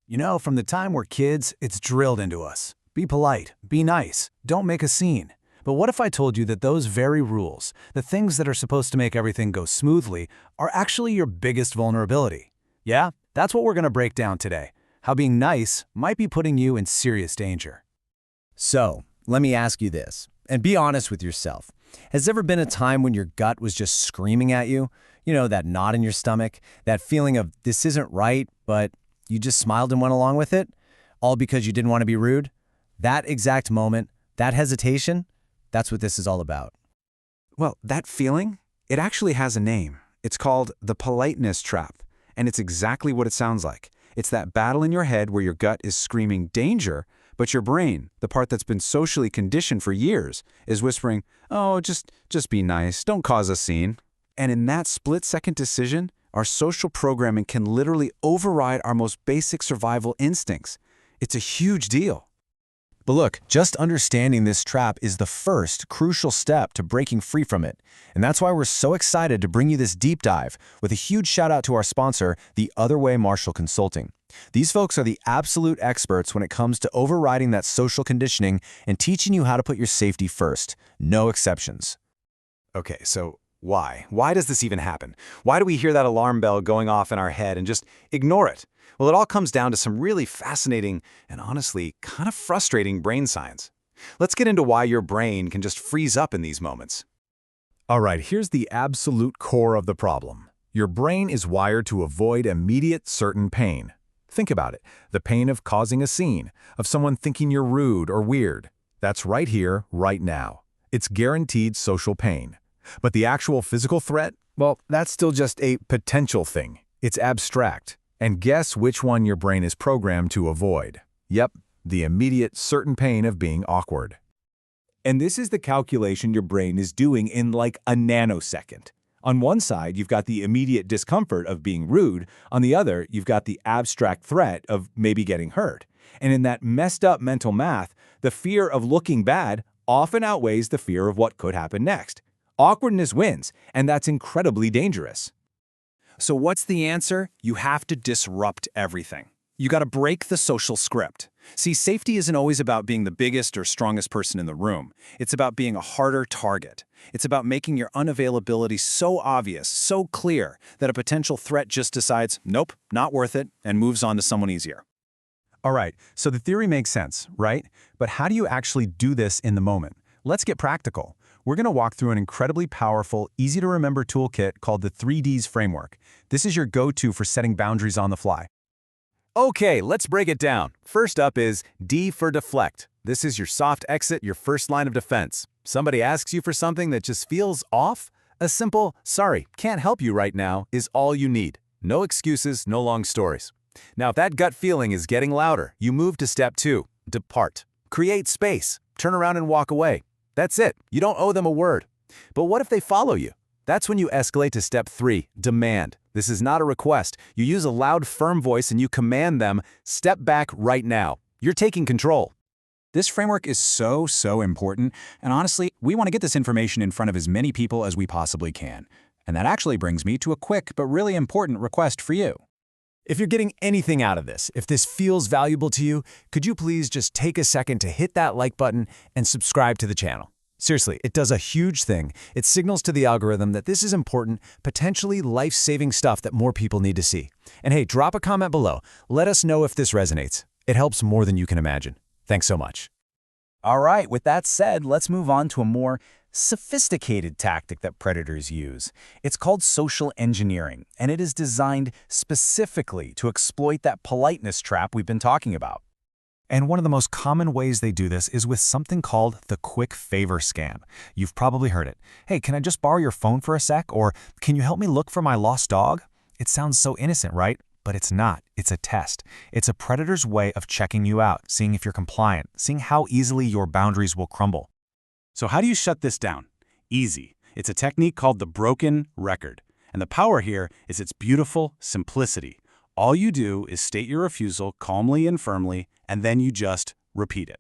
You know, from the time we're kids, it's drilled into us. Be polite, be nice, don't make a scene. But what if I told you that those very rules, the things that are supposed to make everything go smoothly, are actually your biggest vulnerability? Yeah, that's what we're going to break down today. How being nice might be putting you in serious danger. So, let me ask you this, and be honest with yourself. Has there ever been a time when your gut was just screaming at you? You know, that knot in your stomach, that feeling of this isn't right, but you just smiled and went along with it? All because you didn't want to be rude? That exact moment, that hesitation, that's what this is all about. Well, that feeling, it actually has a name. It's called the Politeness Trap, and it's exactly what it sounds like. It's that battle in your head where your gut is screaming danger, but your brain, the part that's been socially conditioned for years, is whispering, oh, just be nice, don't cause a scene. And in that split-second decision, our social programming can literally override our most basic survival instincts. It's a huge deal. But look, just understanding this trap is the first crucial step to breaking free from it. And that's why we're so excited to bring you this deep dive with a huge shout out to our sponsor, The Other Way Marshall Consulting. These folks are the absolute experts when it comes to overriding that social conditioning and teaching you how to put your safety first. No exceptions. Okay, so why? Why does this even happen? Why do we hear that alarm bell going off in our head and just ignore it? Well, it all comes down to some really fascinating and honestly kind of frustrating brain science. Let's get into why your brain can just freeze up in these moments. All right, here's the absolute core of the problem. Your brain is wired to avoid immediate, certain pain. Think about it, the pain of causing a scene, of someone thinking you're rude or weird. That's right here, right now. It's guaranteed social pain. But the actual physical threat? Well, that's still just a potential thing. It's abstract. And guess which one your brain is programmed to avoid? Yep, the immediate, certain pain of being awkward. And this is the calculation your brain is doing in like a nanosecond. On one side, you've got the immediate discomfort of being rude. On the other, you've got the abstract threat of maybe getting hurt. And in that messed up mental math, the fear of looking bad often outweighs the fear of what could happen next. Awkwardness wins, and that's incredibly dangerous. So what's the answer? You have to disrupt everything. You got to break the social script. See, safety isn't always about being the biggest or strongest person in the room. It's about being a harder target. It's about making your unavailability so obvious, so clear, that a potential threat just decides, nope, not worth it, and moves on to someone easier. All right, so the theory makes sense, right? But how do you actually do this in the moment? Let's get practical. We're going to walk through an incredibly powerful, easy-to-remember toolkit called the 3Ds framework. This is your go-to for setting boundaries on the fly. Okay, let's break it down. First up is D for deflect. This is your soft exit, your first line of defense. Somebody asks you for something that just feels off? A simple, sorry, can't help you right now, is all you need. No excuses, no long stories. Now, if that gut feeling is getting louder, you move to step 2, depart. Create space. Turn around and walk away. That's it. You don't owe them a word. But what if they follow you? That's when you escalate to step 3, demand. This is not a request. You use a loud, firm voice and you command them, step back right now. You're taking control. This framework is so important, and honestly, we want to get this information in front of as many people as we possibly can. And that actually brings me to a quick but really important request for you. If you're getting anything out of this, if this feels valuable to you, could you please just take a second to hit that like button and subscribe to the channel? Seriously, it does a huge thing. It signals to the algorithm that this is important, potentially life-saving stuff that more people need to see. And hey, drop a comment below. Let us know if this resonates. It helps more than you can imagine. Thanks so much. All right, with that said, let's move on to a more sophisticated tactic that predators use. It's called social engineering, and it is designed specifically to exploit that politeness trap we've been talking about. And one of the most common ways they do this is with something called the quick favor scam. You've probably heard it. Hey, can I just borrow your phone for a sec? Or can you help me look for my lost dog? It sounds so innocent, right? But it's not. It's a test. It's a predator's way of checking you out, seeing if you're compliant, seeing how easily your boundaries will crumble. So how do you shut this down? Easy. It's a technique called the broken record. And the power here is its beautiful simplicity. All you do is state your refusal calmly and firmly, and then you just repeat it.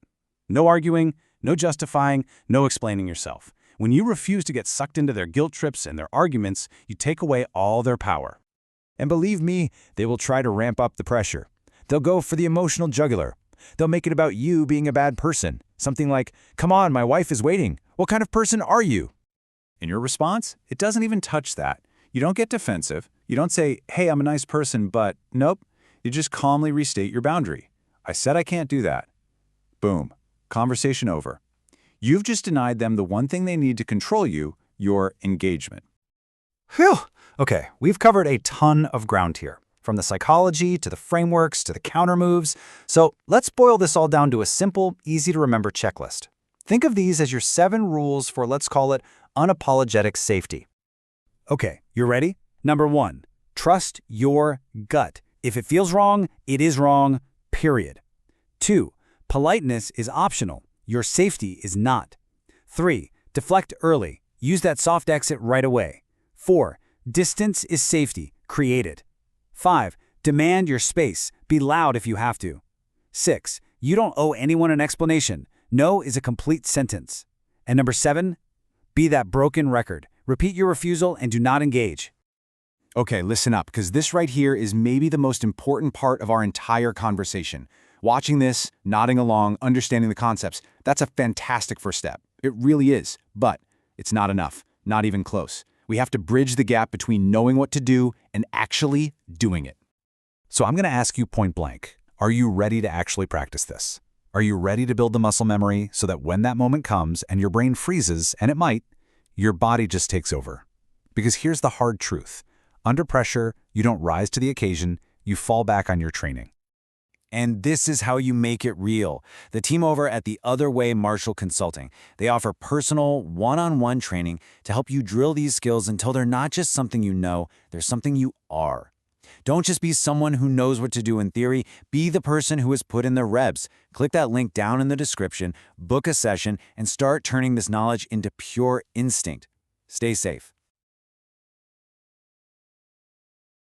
No arguing, no justifying, no explaining yourself. When you refuse to get sucked into their guilt trips and their arguments, you take away all their power. And believe me, they will try to ramp up the pressure. They'll go for the emotional jugular. They'll make it about you being a bad person. Something like, "Come on, my wife is waiting. What kind of person are you?" In your response, it doesn't even touch that. You don't get defensive. You don't say, "Hey, I'm a nice person, but..." Nope. You just calmly restate your boundary. "I said I can't do that." Boom. Conversation over. You've just denied them the one thing they need to control you, your engagement. Phew! Okay, we've covered a ton of ground here, from the psychology to the frameworks to the counter moves. So let's boil this all down to a simple, easy-to-remember checklist. Think of these as your 7 rules for, let's call it, unapologetic safety. Okay, you ready? Number 1, trust your gut. If it feels wrong, it is wrong, period. 2, politeness is optional. Your safety is not. 3, deflect early. Use that soft exit right away. 4, distance is safety. Create it. 5, demand your space. Be loud if you have to. 6, you don't owe anyone an explanation. No is a complete sentence. And number 7, be that broken record. Repeat your refusal and do not engage. Okay, listen up, because this right here is maybe the most important part of our entire conversation. Watching this, nodding along, understanding the concepts, that's a fantastic first step. It really is, but it's not enough, not even close. We have to bridge the gap between knowing what to do and actually doing it. So I'm going to ask you point blank, are you ready to actually practice this? Are you ready to build the muscle memory so that when that moment comes and your brain freezes, and it might, your body just takes over? Because here's the hard truth. Under pressure, you don't rise to the occasion, you fall back on your training. And this is how you make it real. The team over at The Other Way Martial Consulting, they offer personal, one-on-one training to help you drill these skills until they're not just something you know, they're something you are. Don't just be someone who knows what to do in theory, be the person who has put in the reps. Click that link down in the description, book a session, and start turning this knowledge into pure instinct. Stay safe.